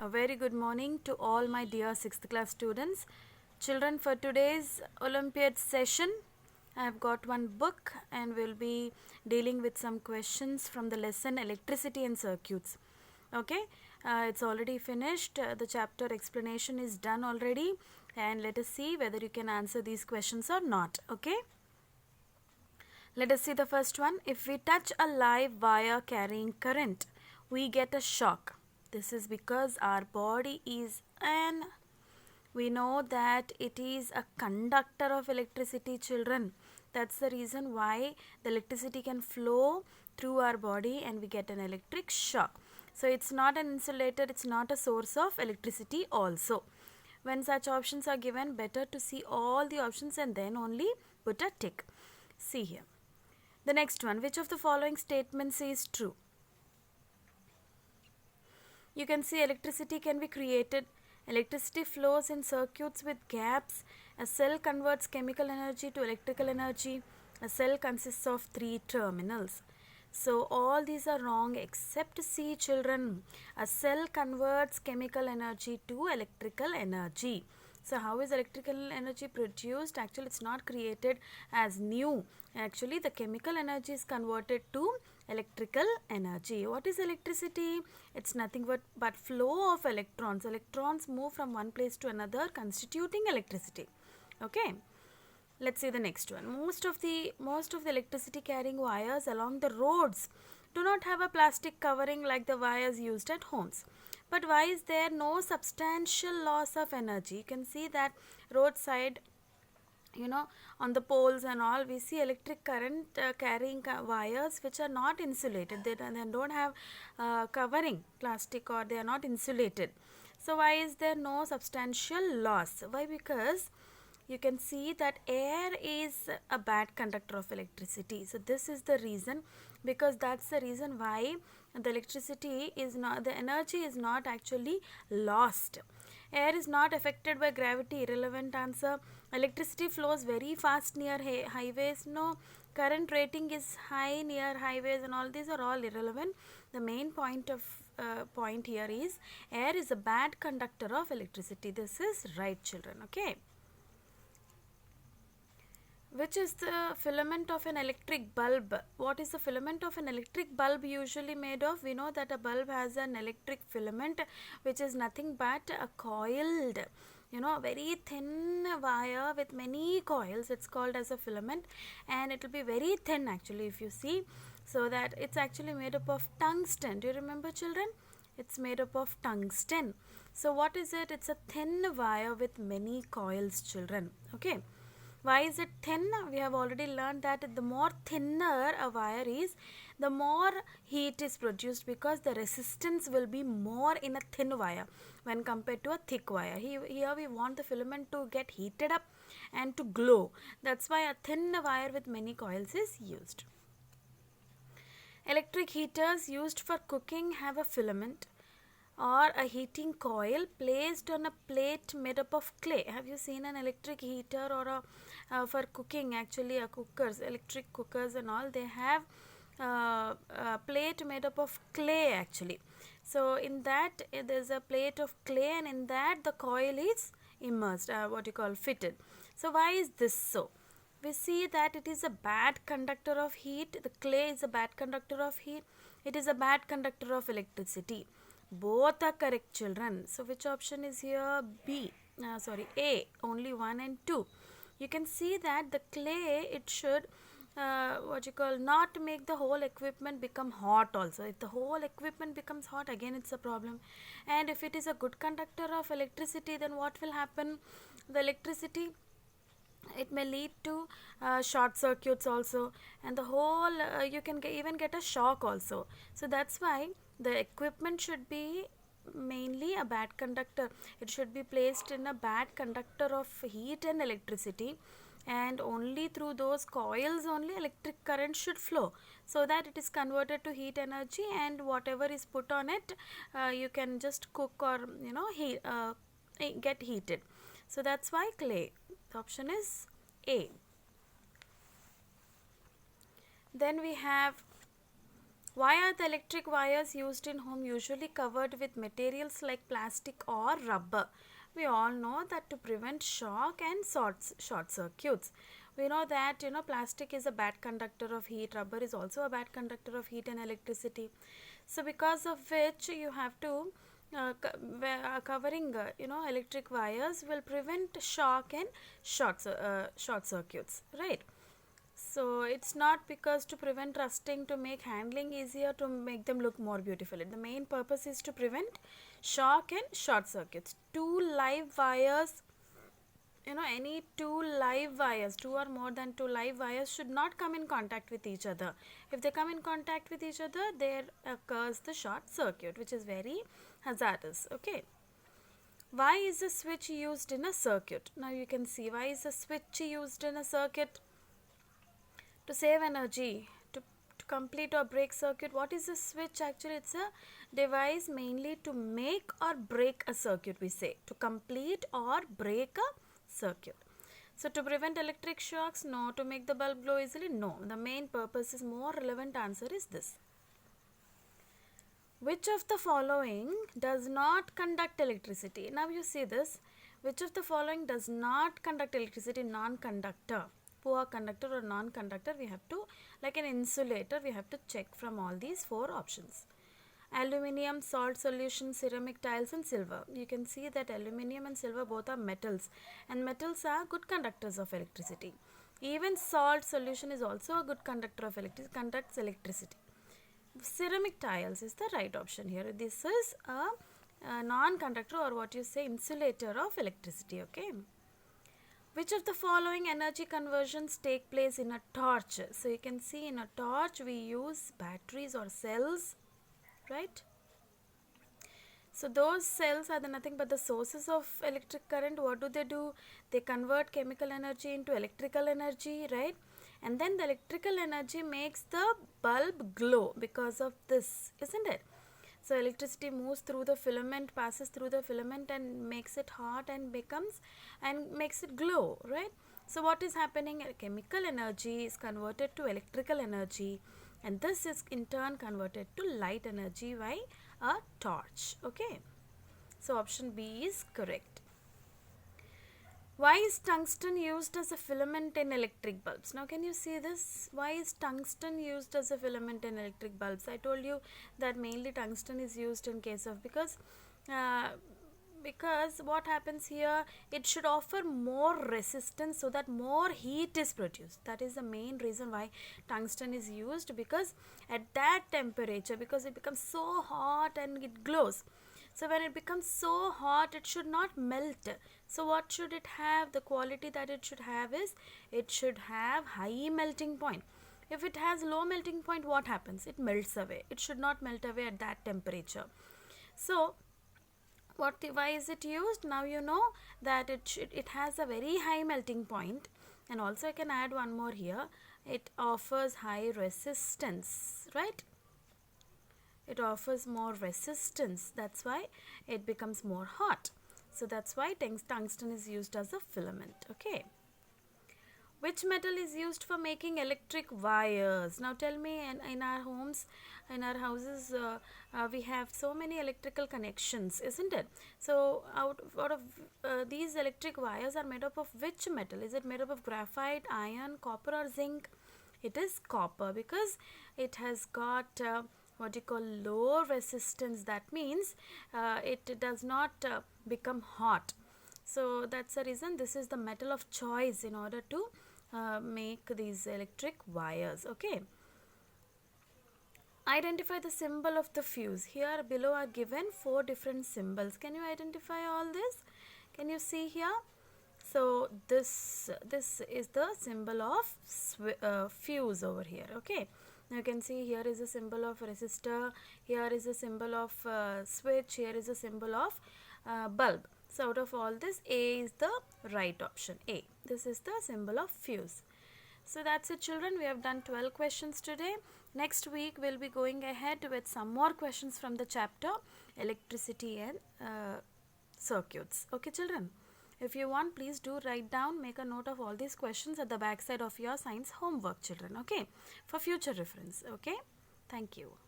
A very good morning to all my dear 6th class students. Children, for today's Olympiad session, I have got one book and we'll be dealing with some questions from the lesson Electricity and Circuits. Okay, it's already finished. The chapter explanation is done already, and let us see whether you can answer these questions or not. Okay, let us see the first one. If we touch a live wire carrying current, we get a shock. This is because our body is we know that it is a conductor of electricity, children. That's the reason why the electricity can flow through our body and we get an electric shock. So it's not an insulator, it's not a source of electricity also. When such options are given, better to see all the options and then only put a tick. See here. The next one, which of the following statements is true? You can see electricity can be created. Electricity flows in circuits with gaps. A cell converts chemical energy to electrical energy. A cell consists of 3 terminals. So all these are wrong except C, children. A cell converts chemical energy to electrical energy. So how is electrical energy produced? Actually, it's not created as new. Actually, the chemical energy is converted to electrical energy. What is electricity? It's nothing but flow of electrons. Electrons move from one place to another, constituting electricity. Okay. Let's see the next one. Most of the electricity carrying wires along the roads do not have a plastic covering like the wires used at homes. But why is there no substantial loss of energy? You can see that roadside, on the poles and all, we see electric current carrying wires which are not insulated. They don't have covering plastic, or they are not insulated. So why is there no substantial loss? Why? Because you can see that air is a bad conductor of electricity. So this is the reason, because that's the reason why the energy is not actually lost. Air is not affected by gravity. Irrelevant answer. Electricity flows very fast near highways. No. Current rating is high near highways, and all these are all irrelevant. The main point here is air is a bad conductor of electricity. This is right, children. Okay. Which is the filament of an electric bulb? What is the filament of an electric bulb usually made of? We know that a bulb has an electric filament, which is nothing but a coiled, very thin wire with many coils. It's called as a filament, and it will be very thin actually if you see. So that it's actually made up of tungsten. Do you remember, children? It's made up of tungsten. So what is it? It's a thin wire with many coils, children. Okay. Why is it thin? We have already learned that the more thinner a wire is, the more heat is produced, because the resistance will be more in a thin wire when compared to a thick wire. Here we want the filament to get heated up and to glow. That's why a thin wire with many coils is used. Electric heaters used for cooking have a filament or a heating coil placed on a plate made up of clay. Have you seen an electric heater or for cooking? Actually, electric cookers and all, they have a plate made up of clay actually. So in that there's a plate of clay, and in that the coil is immersed, fitted. So why is this so? We see that it is a bad conductor of heat. The clay is a bad conductor of heat. It is a bad conductor of electricity. Both are correct, children. So which option is here? A. Only 1 and 2. You can see that the clay, it should not make the whole equipment become hot also. If the whole equipment becomes hot, again it's a problem. And if it is a good conductor of electricity, then what will happen? The electricity, it may lead to short circuits also, and the whole you can even get a shock also. So that's why the equipment should be mainly a bad conductor. It should be placed in a bad conductor of heat and electricity, and only through those coils only electric current should flow, so that it is converted to heat energy, and whatever is put on it, you can just cook or get heated. So that's why clay. The option is A. Then we have Why are the electric wires used in home usually covered with materials like plastic or rubber? We all know that to prevent shock and short circuits. We know that plastic is a bad conductor of heat, rubber is also a bad conductor of heat and electricity. So because of which you have to covering electric wires will prevent shock and short circuits, right? So it's not because to prevent rusting, to make handling easier, to make them look more beautiful. The main purpose is to prevent shock and short circuits. Two live wires, any two live wires, two or more than two live wires should not come in contact with each other. If they come in contact with each other, there occurs the short circuit, which is very hazardous. Okay. Why is a switch used in a circuit? Now you can see why is a switch used in a circuit. To save energy, to complete or break circuit. What is a switch? Actually, it's a device mainly to make or break a circuit, we say. To complete or break a circuit. So to prevent electric shocks, no. To make the bulb glow easily, no. The main purpose is more relevant answer is this. Which of the following does not conduct electricity? Now you see this. Which of the following does not conduct electricity? Non-conductor. Poor conductor or non-conductor, we have to, like an insulator, we have to check from all these four options. Aluminium, salt solution, ceramic tiles and silver. You can see that aluminium and silver both are metals, and metals are good conductors of electricity. Even salt solution is also a good conductor of electricity, conducts electricity. Ceramic tiles is the right option here. This is a non-conductor, or what you say, insulator of electricity. Okay. Which of the following energy conversions take place in a torch? So you can see in a torch we use batteries or cells, right? So those cells are nothing but the sources of electric current. What do? They convert chemical energy into electrical energy, right? And then the electrical energy makes the bulb glow because of this, isn't it? So electricity moves through the filament, passes through the filament and makes it hot and makes it glow, right? So what is happening? Chemical energy is converted to electrical energy, and this is in turn converted to light energy by a torch. Okay. So option B is correct. Why is tungsten used as a filament in electric bulbs? Now can you see this? Why is tungsten used as a filament in electric bulbs? I told you that mainly tungsten is used in case of because what happens here, it should offer more resistance so that more heat is produced. That is the main reason why tungsten is used, because at that temperature, because it becomes so hot and it glows. So when it becomes so hot, it should not melt. So what should it have? The quality that it should have is, it should have high melting point. If it has low melting point, what happens? It melts away. It should not melt away at that temperature. So why is it used? Now you know that it has a very high melting point, and also I can add one more here. It offers high resistance, right? It offers more resistance. That's why it becomes more hot. So that's why tungsten is used as a filament. Okay. Which metal is used for making electric wires? Now tell me, in our homes, in our houses, we have so many electrical connections, isn't it? So out of these electric wires are made up of which metal? Is it made up of graphite, iron, copper or zinc? It is copper, because it has got what you call low resistance. That means it does not become hot. So that's the reason this is the metal of choice in order to make these electric wires. Okay. Identify the symbol of the fuse. Here below are given 4 different symbols. Can you identify all this? Can you see here? So this is the symbol of fuse over here. Okay. Now you can see here is a symbol of resistor, here is a symbol of switch, here is a symbol of bulb. So out of all this, A is the right option. A. This is the symbol of fuse. So that's it, children. We have done 12 questions today. Next week we'll be going ahead with some more questions from the chapter electricity and circuits. Okay, children. If you want, please do write down, make a note of all these questions at the back side of your science homework, children. Okay, for future reference. Okay. Thank you.